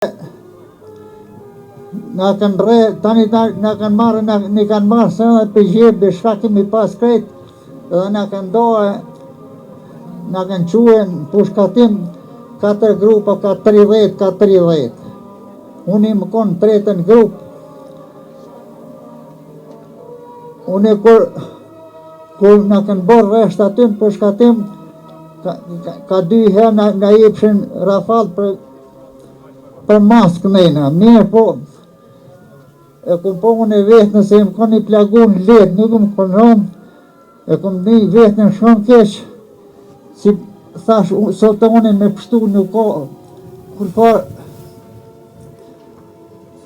Na kanë rre, tani na kanë marrë se edhe për gjebë, shka kemi pas krejt, edhe na kanë dohe, na kanë quen pushkatim 4 grupa, ka 30. Unë më konë tretën grup. Unë kur na kanë borë resht aty në pushkatim, ka 2 herë na jepshin rafal për maskë nejna. Mirë po, e kom po unë e vetë nëse më konë i plagun letë, nuk më konon, e kom një vetë në shumë keq, si thash, sot unë me pështu nuk ka,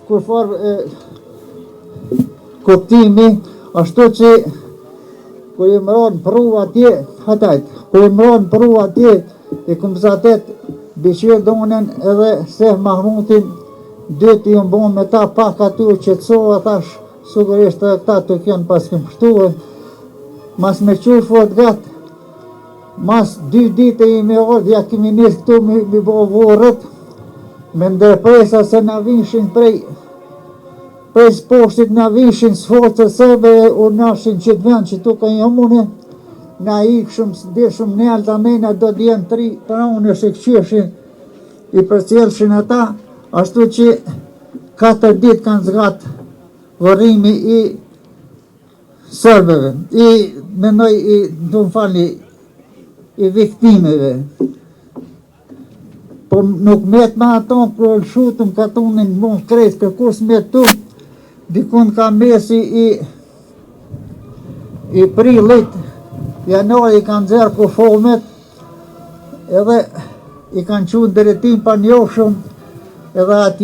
kur farë kuptimi, ashtu që kur i më ronë pruva atje, i kom zatet biqirë donen edhe Seh Mahmutin, dyti ju mbo me ta pak aty u qetsova, thash, sigurisht edhe këta të kjën pas këm pështuve, mas me qurë fot gatë, mas 2 dite i me orë, ja kemi njës këtu mi bo vorët, me ndërpresa se na vishin prej poshtit, na vishin sforcët sebe, u nashin që të vend që tu ka një mune, na ikshëm, dishëm në alta nejna, do t'jen 3 pra unë e shikqeshin, i përcjellshin ata, ashtu që 4 ditë kanë zgatë vërrimi i sërbeve, i viktimeve. Po nuk met ma ato, kërë lëshutëm ka tonin mon krejt, kërkus met tu, dikun ka mesi i prillit, janari i kanë zerë kufomet, edhe i kanë qunë drejtim pa njohshëm, edhe ati